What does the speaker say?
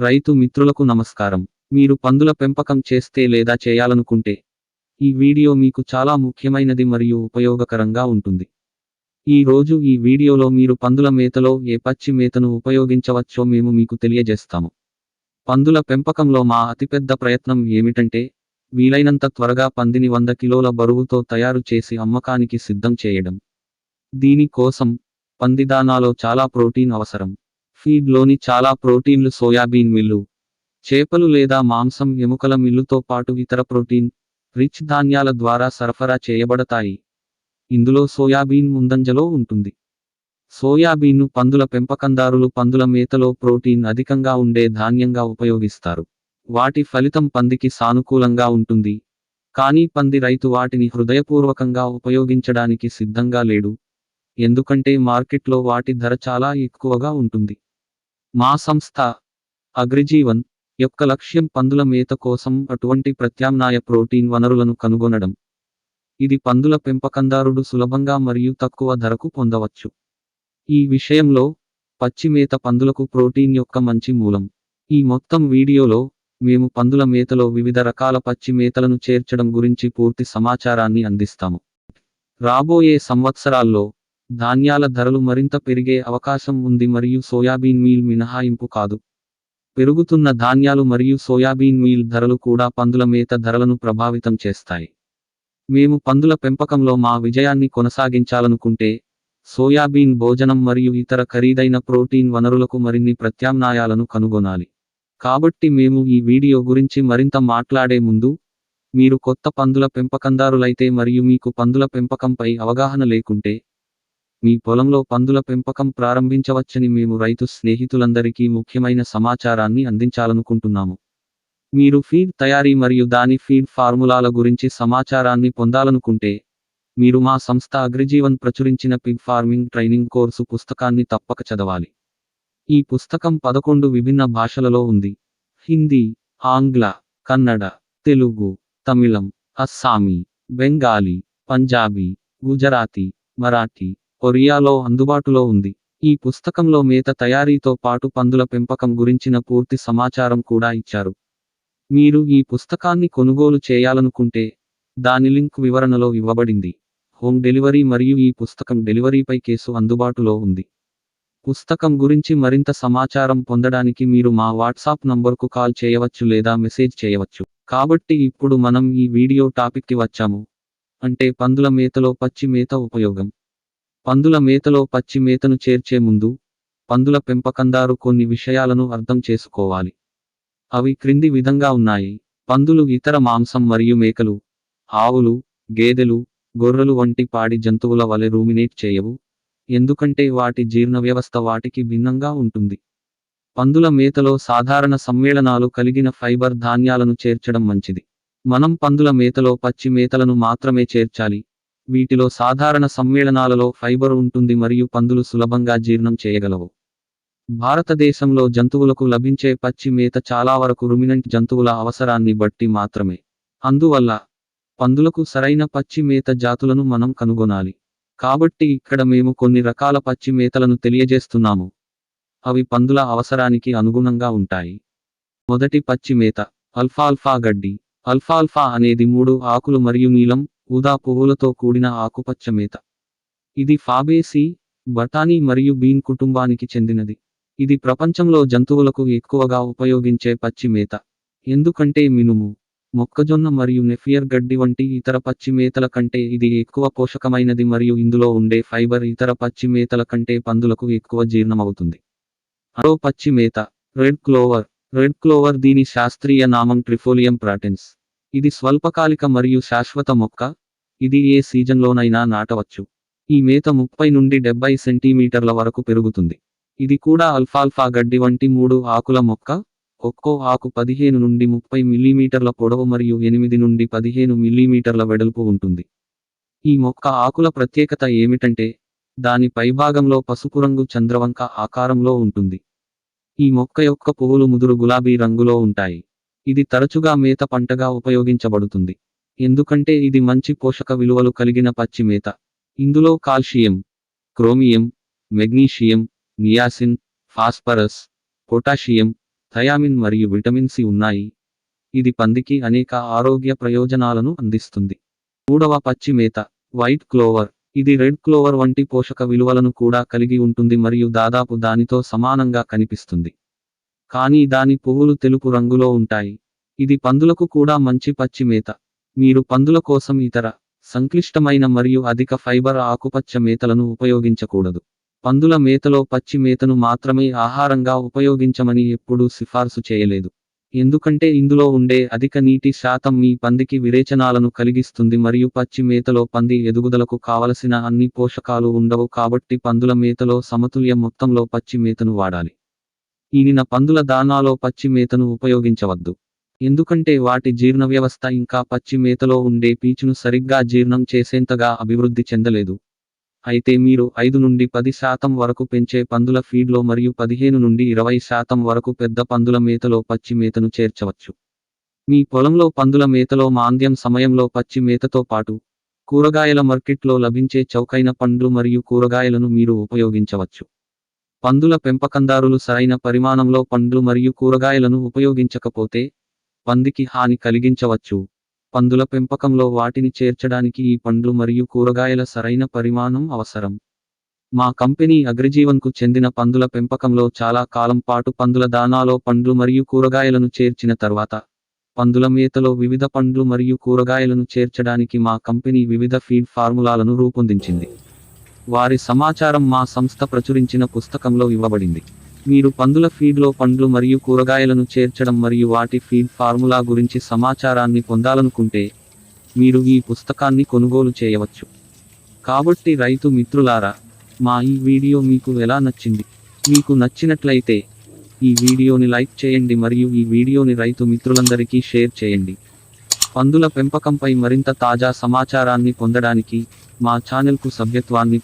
రైతు మిత్రులకు నమస్కారం. మీరు పందుల పెంపకం చేస్తే లేదా చేయాలనుకుంటే ఈ వీడియో మీకు చాలా ముఖ్యమైనది మరియు ఉపయోగకరంగా ఉంటుంది. ఈ వీడియోలో మీరు పందుల మేతలో ఏ పచ్చి మేతను ఉపయోగించవచ్చో మేము మీకు తెలియజేస్తాము. పందుల పెంపకంలో మా అతిపెద్ద ప్రయత్నం ఏమిటంటే వీలైనంత త్వరగా పందిని 100 కిలోల బరువుతో తయారు చేసి అమ్మకానికి సిద్ధం చేయడం. దీని కోసం పంది దానాలో చాలా ప్రోటీన్ అవసరం. ఫీడ్లోని చాలా ప్రోటీన్లు సోయాబీన్ మిల్లు, చేపలు లేదా మాంసం ఎముకల మిల్లుతో పాటు ఇతర ప్రోటీన్ రిచ్ ధాన్యాల ద్వారా సరఫరా చేయబడతాయి. ఇందులో సోయాబీన్ ముందంజలో ఉంటుంది. సోయాబీన్ను పందుల పెంపకందారులు పందుల మేతలో ప్రోటీన్ అధికంగా ఉండే ధాన్యంగా ఉపయోగిస్తారు. వాటి ఫలితం పందికి సానుకూలంగా ఉంటుంది. కానీ పంది రైతు వాటిని హృదయపూర్వకంగా ఉపయోగించడానికి సిద్ధంగా లేడు. ఎందుకంటే మార్కెట్లో వాటి ధర చాలా ఎక్కువగా ఉంటుంది. మా సంస్థ అగ్రిజీవన్ యొక్క లక్ష్యం పందుల మేత కోసం అటువంటి ప్రత్యామ్నాయ ప్రోటీన్ వనరులను కనుగొనడం. ఇది పందుల పెంపకందారుడు సులభంగా మరియు తక్కువ ధరకు పొందవచ్చు. ఈ విషయంలో పచ్చి మేత పందులకు ప్రోటీన్ యొక్క మంచి మూలం. ఈ మొత్తం వీడియోలో మేము పందుల మేతలో వివిధ రకాల పచ్చి మేతలను చేర్చడం గురించి పూర్తి సమాచారాన్ని అందిస్తాము. రాబోయే సంవత్సరాల్లో ధాన్యాల ధరలు మరింత పెరిగే అవకాశం ఉంది మరియు సోయాబీన్ మీల్ మినహాయింపు కాదు. పెరుగుతున్న ధాన్యాలు మరియు సోయాబీన్ మీల్ ధరలు కూడా పందుల మేత ధరలను ప్రభావితం చేస్తాయి. మేము పందుల పెంపకంలో మా విజయాన్ని కొనసాగించాలనుకుంటే సోయాబీన్ భోజనం మరియు ఇతర ఖరీదైన ప్రోటీన్ వనరులకు మరిన్ని ప్రత్యామ్నాయాలను కనుగొనాలి. కాబట్టి మేము ఈ వీడియో గురించి మరింత మాట్లాడే ముందు, మీరు కొత్త పందుల పెంపకందారులైతే మరియు మీకు పందుల పెంపకంపై అవగాహన లేకుంటే, మీ పొలంలో పందుల పెంపకం ప్రారంభించవచ్చని మేము రైతు స్నేహితులందరికీ ముఖ్యమైన సమాచారాన్ని అందించాలనుకుంటున్నాము. మీరు ఫీడ్ తయారీ మరియు దాని ఫీడ్ ఫార్ములాల గురించి సమాచారాన్ని పొందాలనుకుంటే, మీరు మా సంస్థ అగ్రిజీవన్ ప్రచురించిన పిగ్ ఫార్మింగ్ ట్రైనింగ్ కోర్సు పుస్తకాన్ని తప్పక చదవాలి. ఈ పుస్తకం 11 విభిన్న భాషలలో ఉంది. హిందీ, ఆంగ్ల, కన్నడ, తెలుగు, తమిళం, అస్సామీ, బెంగాలీ, పంజాబీ, గుజరాతీ, మరాఠీ, ఒరియాలో అందుబాటులో ఉంది. ఈ పుస్తకంలో మేత తయారీతో పాటు పందుల పెంపకం గురించిన పూర్తి సమాచారం కూడా ఇచ్చారు. మీరు ఈ పుస్తకాన్ని కొనుగోలు చేయాలనుకుంటే దాని లింక్ వివరణలో ఇవ్వబడింది. హోమ్ డెలివరీ మరియు ఈ పుస్తకం డెలివరీపై కేసు అందుబాటులో ఉంది. పుస్తకం గురించి మరింత సమాచారం పొందడానికి మీరు మా వాట్సాప్ నంబర్కు కాల్ చేయవచ్చు లేదా మెసేజ్ చేయవచ్చు. కాబట్టి ఇప్పుడు మనం ఈ వీడియో టాపిక్కి వచ్చాము. అంటే పందుల మేతలో పచ్చి మేత ఉపయోగం. పందుల మేతలో పచ్చి మేతను చేర్చే ముందు పందుల పెంపకందారు కొన్ని విషయాలను అర్థం చేసుకోవాలి. అవి క్రింది విధంగా ఉన్నాయి. పందులు ఇతర మాంసం మరియు మేకలు, ఆవులు, గేదెలు, గొర్రెలు వంటి పాడి జంతువుల వలె రూమినేట్ చేయవు. ఎందుకంటే వాటి జీర్ణ వ్యవస్థ వాటికి భిన్నంగా ఉంటుంది. పందుల మేతలో సాధారణ సమ్మేళనాలు కలిగిన ఫైబర్ ధాన్యాలను చేర్చడం మంచిది. మనం పందుల మేతలో పచ్చి మేతలను మాత్రమే చేర్చాలి. వీటిలో సాధారణ సమ్మేళనాలలో ఫైబర్ ఉంటుంది మరియు పందులు సులభంగా జీర్ణం చేయగలవు. భారతదేశంలో జంతువులకు లభించే పచ్చి మేత చాలా వరకు రుమినెంట్ జంతువుల అవసరాన్ని బట్టి మాత్రమే. అందువల్ల పందులకు సరైన పచ్చి మేత జాతులను మనం కనుగొనాలి. కాబట్టి ఇక్కడ మేము కొన్ని రకాల పచ్చి మేతలను తెలియజేస్తున్నాము. అవి పందుల అవసరానికి అనుగుణంగా ఉంటాయి. మొదటి పచ్చి మేత అల్ఫాల్ఫా గడ్డి. అల్ఫాల్ఫా అనేది 3 ఆకులు మరియు నీలం, ఊదా పువ్వులతో కూడిన ఆకుపచ్చ మేత. ఇది ఫాబేసి, బఠానీ మరియు బీన్ కుటుంబానికి చెందినది. ఇది ప్రపంచంలో జంతువులకు ఎక్కువగా ఉపయోగించే పచ్చి మేత. ఎందుకంటే మినుము, మొక్కజొన్న మరియు నెఫియర్ గడ్డి వంటి ఇతర పచ్చి మేతల కంటే ఇది ఎక్కువ పోషకమైనది మరియు ఇందులో ఉండే ఫైబర్ ఇతర పచ్చి మేతల కంటే పందులకు ఎక్కువ జీర్ణమవుతుంది. మరో పచ్చి మేత రెడ్ క్లోవర్. రెడ్ క్లోవర్ దీని శాస్త్రీయ నామం ట్రిఫోలియం ప్రాటెన్స్. ఇది స్వల్పకాలిక మరియు శాశ్వత మొక్క. ఇది ఏ సీజన్లోనైనా నాటవచ్చు. ఈ మేత 30 నుండి 70 సెంటీమీటర్ల వరకు పెరుగుతుంది. ఇది కూడా అల్ఫాల్ఫా గడ్డి వంటి 3 ఆకుల మొక్క. ఒక్కో ఆకు 15 నుండి 30 మిల్లీమీటర్ల పొడవు మరియు 8 నుండి 15 మిల్లీమీటర్ల వెడల్పు ఉంటుంది. ఈ మొక్క ఆకుల ప్రత్యేకత ఏమిటంటే దాని పైభాగంలో పసుపు రంగు చంద్రవంక ఆకారంలో ఉంటుంది. ఈ మొక్క యొక్క పువ్వులు ముదురు గులాబీ రంగులో ఉంటాయి. ఇది తరచుగా మేత పంటగా ఉపయోగించబడుతుంది. ఎందుకంటే ఇది మంచి పోషక విలువలు కలిగిన పచ్చి మేత. ఇందులో calcium, chromium, magnesium, niacin, phosphorus, potassium, thiamine మరియు విటమిన్ సి ఉన్నాయి. ఇది పందికి అనేక ఆరోగ్య ప్రయోజనాలను అందిస్తుంది. మూడవ పచ్చి మేత, వైట్ క్లోవర్. ఇది రెడ్ క్లోవర్ వంటి పోషక విలువలను కూడా కలిగి ఉంటుంది మరియు దాదాపు దానితో సమానంగా కనిపిస్తుంది. కానీ దాని పువ్వులు తెలుపు రంగులో ఉంటాయి. ఇది పందులకు కూడా మంచి పచ్చి మేత. మీరు పందుల కోసం ఇతర సంక్లిష్టమైన మరియు అధిక ఫైబర్ ఆకుపచ్చ మేతలను ఉపయోగించకూడదు. పందుల మేతలో పచ్చి మేతను మాత్రమే ఆహారంగా ఉపయోగించమని ఎప్పుడూ సిఫార్సు చేయలేదు. ఎందుకంటే ఇందులో ఉండే అధిక నీటి శాతం మీ పందికి విరేచనాలను కలిగిస్తుంది మరియు పచ్చి మేతలో పంది ఎదుగుదలకు కావలసిన అన్ని పోషకాలు ఉండవు. కాబట్టి పందుల మేతలో సమతుల్య మొత్తంలో పచ్చి మేతను వాడాలి. ఈనిన పందుల దానాలో పచ్చి మేతను ఉపయోగించవద్దు. ఎందుకంటే వాటి జీర్ణ వ్యవస్థ ఇంకా పచ్చి మేతలో ఉండే పీచును సరిగ్గా జీర్ణం చేసేంతగా అభివృద్ధి చెందలేదు. అయితే మీరు 5 నుండి 10% వరకు పెంచే పందుల ఫీడ్లో మరియు 15 నుండి 20% వరకు పెద్ద పందుల మేతలో పచ్చి మేతను చేర్చవచ్చు. మీ పొలంలో పందుల మేతలో మాంద్యం సమయంలో పచ్చి మేతతో పాటు కూరగాయల మార్కెట్లో లభించే చౌకైన పండ్లు మరియు కూరగాయలను మీరు ఉపయోగించవచ్చు. పందుల పెంపకందారులు సరైన పరిమాణంలో పండ్లు మరియు కూరగాయలను ఉపయోగించకపోతే పందికి హాని కలిగించవచ్చు. పందుల పెంపకంలో వాటిని చేర్చడానికి ఈ పండ్లు మరియు కూరగాయల సరైన పరిమాణం అవసరం. మా కంపెనీ అగ్రిజీవన్కు చెందిన పందుల పెంపకంలో చాలా కాలం పాటు పందుల దానాలో పండ్లు మరియు కూరగాయలను చేర్చిన తర్వాత పందుల మేతలో వివిధ పండ్లు మరియు కూరగాయలను చేర్చడానికి మా కంపెనీ వివిధ ఫీడ్ ఫార్ములాలను రూపొందించింది. వారి సమాచారం మా సంస్థ ప్రచురించిన పుస్తకంలో ఇవ్వబడింది. మీరు పందుల ఫీడ్లో పండ్లు మరియు కూరగాయలను చేర్చడం మరియు వాటి ఫీడ్ ఫార్ములా గురించి సమాచారాన్ని పొందాలనుకుంటే మీరు ఈ పుస్తకాన్ని కొనుగోలు చేయవచ్చు. కాబట్టి రైతు మిత్రులారా, మా ఈ వీడియో మీకు ఎలా నచ్చింది? మీకు నచ్చినట్లయితే ఈ వీడియోని లైక్ చేయండి మరియు ఈ వీడియోని రైతు మిత్రులందరికీ షేర్ చేయండి. పందుల పెంపకంపై మరింత తాజా సమాచారాన్ని పొందడానికి మా ఛానల్కు సభ్యత్వాన్ని